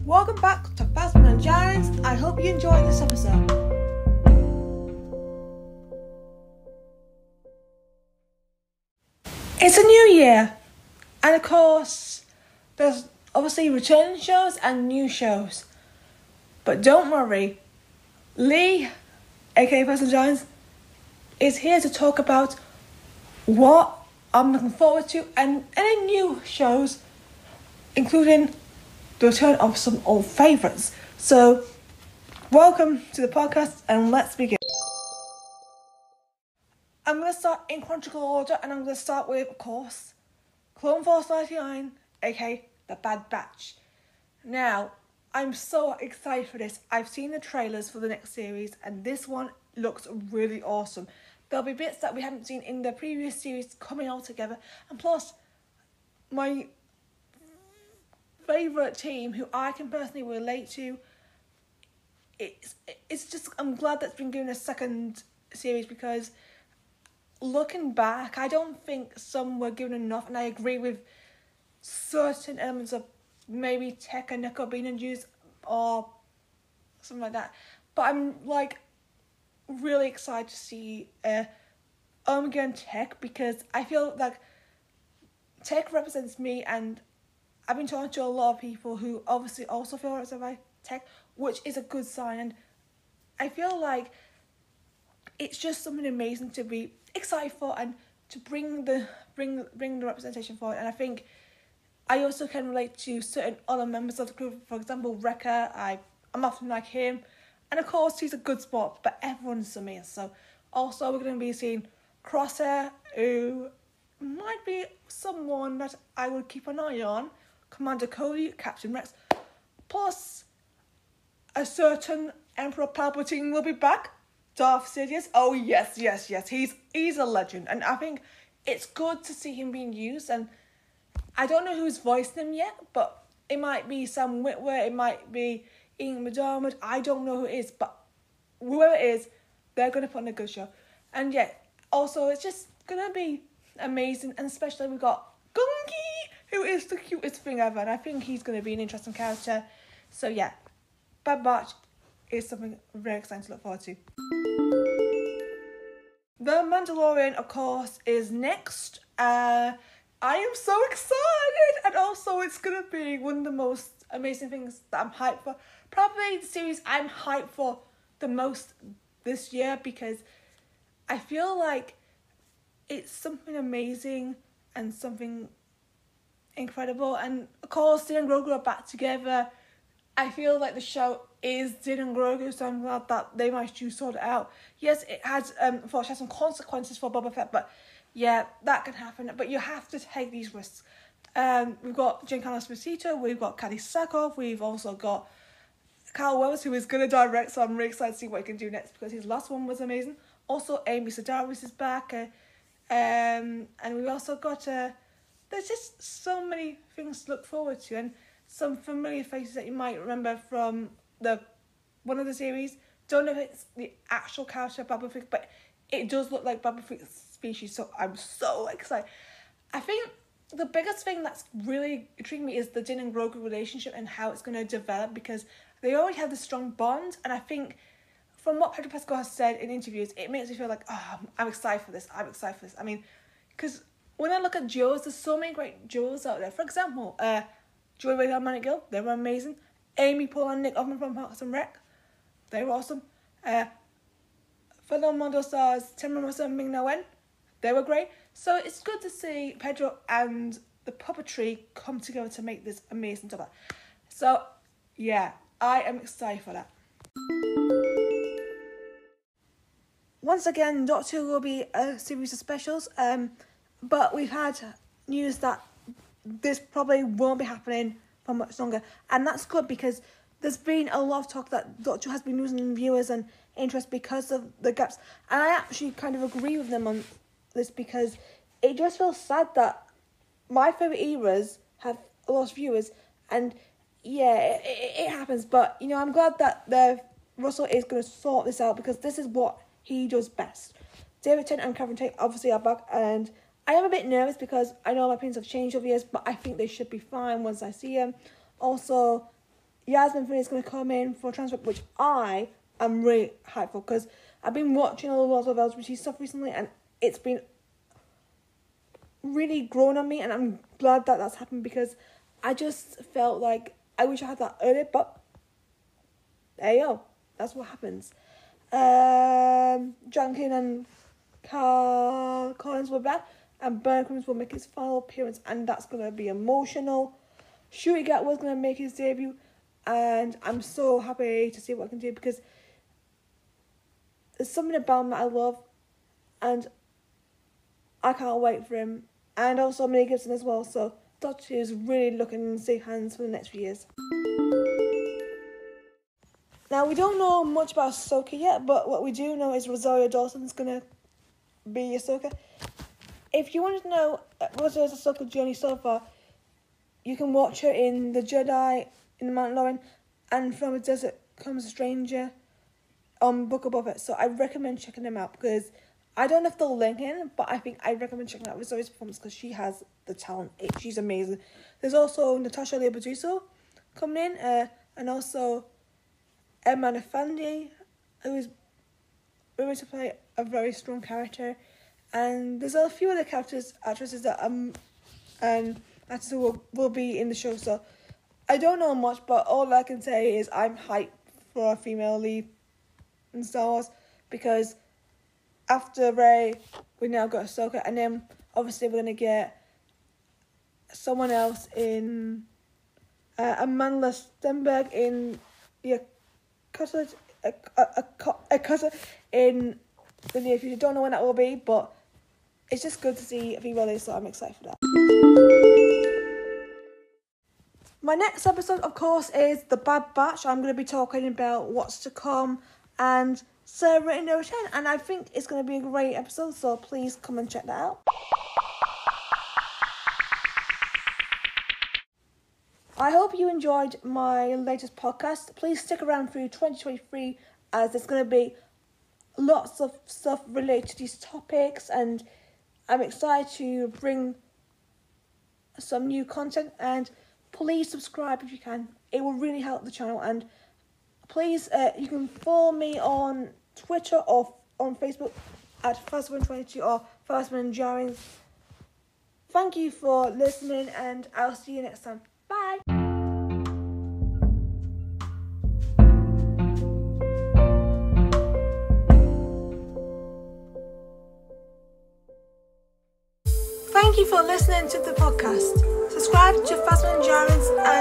Welcome back to Bad Batch Giants. I hope you enjoyed this episode. It's a new year, and of course, there's obviously returning shows and new shows. But don't worry, Leigh, aka Bad Batch Giants, is here to talk about what I'm looking forward to and any new shows, including the return of some old favourites. So, welcome to the podcast and let's begin. I'm going to start in chronological order and I'm going to start with, of course, Clone Force 99, aka The Bad Batch. Now, I'm so excited for this. I've seen the trailers for the next series and this one looks really awesome. There'll be bits that we haven't seen in the previous series coming all together, and plus, my favourite team, who I can personally relate to, it's just, I'm glad that's been given a second series, because looking back, I don't think some were given enough, and I agree with certain elements of maybe Tech and Nico being introduced or something like that. But I'm really excited to see Omega and Tech, because I feel like Tech represents me, and I've been talking to a lot of people who obviously also feel represented by Tech, which is a good sign, and I feel like it's just something amazing to be excited for and to bring the representation forward. And I think I also can relate to certain other members of the group. For example, Wrecker, I'm often like him, and of course he's a good sport, but everyone's amazing. So also we're going to be seeing Crosshair, who might be someone that I would keep an eye on, Commander Cody, Captain Rex, plus a certain Emperor Palpatine will be back, Darth Sidious. Oh yes, he's a legend, and I think it's good to see him being used. And I don't know who's voicing him yet, but it might be Sam Witwer, it might be Ian McDermott, I don't know who it is, but whoever it is, they're going to put on a good show. And yeah, also it's just going to be amazing, and especially we've got Gungi, who is the cutest thing ever, and I think he's going to be an interesting character. So yeah, Bad Batch is something very exciting to look forward to. The Mandalorian, of course, is next. I am so excited, and also it's going to be one of the most amazing things that I'm hyped for. Probably the series I'm hyped for the most this year, because I feel like it's something amazing and something incredible. And of course, Din and Grogu are back together. I feel like the show is Din and Grogu, so I'm glad that they managed to sort it out. Yes, it has unfortunately some consequences for Boba Fett, but yeah, that can happen. But you have to take these risks. We've got Giancarlo Esposito, we've got Kady Sackhoff, we've also got Kyle Wells, who is going to direct, so I'm really excited to see what he can do next, because his last one was amazing. Also, Amy Sedaris is back, and we've also got, there's just so many things to look forward to, and some familiar faces that you might remember from one of the series. Don't know if it's the actual character of Boba Fett, but it does look like Boba Fett's species, so I'm so excited. I think the biggest thing that's really intriguing me is the Din and Grogu relationship and how it's going to develop, because they already have this strong bond, and I think from what Pedro Pascal has said in interviews, it makes me feel like, oh, I'm excited for this. I mean, because when I look at duos, there's so many great duos out there. For example, Joey Wade and Manic Gill, they were amazing. Amy Paul and Nick Offerman from Parks and Rec, they were awesome. Fellow Mondo stars Tim Ramos and Ming Na Wen, they were great. So it's good to see Pedro and the puppetry come together to make this amazing double. So yeah, I am excited for that. Once again, Doctor Who will be a series of specials, but we've had news that this probably won't be happening for much longer, and that's good, because there's been a lot of talk that Doctor Who has been losing viewers and interest because of the gaps, and I actually kind of agree with them on this, because it just feels sad that my favourite eras have lost viewers, and yeah, it happens, but you know, I'm glad that Russell is going to sort this out, because this is what he does best. David Tennant and Catherine Tate obviously are back, and I am a bit nervous because I know my opinions have changed over the years, but I think they should be fine once I see them. Also, Yasmin Finney is going to come in for a transfer, which I am really hyped for, because I've been watching a lot of LGBT stuff recently, and it's been really grown on me, and I'm glad that that's happened, because I just felt like I wish I had that earlier, but there you go. That's what happens. Junkin and Collins will be back, and Berkins will make his final appearance, and that's going to be emotional. Shooty Gatwa's going to make his debut, and I'm so happy to see what I can do, because there's something about him that I love, and I can't wait for him. And also Mel Gibson as well, so Doctor Who is really looking in safe hands for the next few years. Now, we don't know much about Ahsoka yet, but what we do know is Rosario Dawson's going to be Ahsoka. If you wanted to know Rosario's Ahsoka journey so far, you can watch her in The Jedi, in The Mandalorian, and From a Desert Comes a Stranger on Book of Boba Fett. So I recommend checking them out, because I don't know if they'll link in, but I think I recommend checking out Rosario's performance, because she has the talent. She's amazing. There's also Natasha Leigh coming in, and also Emma Nafandi, who is going to play a very strong character. And there's a few other actresses that and actors who will be in the show. So I don't know much, but all I can say is I'm hyped for a female lead in Star Wars, because after Rey, we now got Ahsoka, and then obviously we're going to get someone else in Amanda Stenberg in the Akata in the near future. Don't know when that will be, but it's just good to see a female lead, so I'm excited for that. My next episode, of course, is The Bad Batch. I'm going to be talking about what's to come and Sarah in No 10, and I think it's going to be a great episode, so please come and check that out. I hope you enjoyed my latest podcast. Please stick around through 2023, as there's going to be lots of stuff related to these topics, and I'm excited to bring some new content, and please subscribe if you can. It will really help the channel, and please, you can follow me on Twitter or on Facebook at Fastman22 or Fastman Jarins. Thank you for listening, and I'll see you next time. Bye! Thank you for listening to the podcast. Subscribe to Fastman Jarins and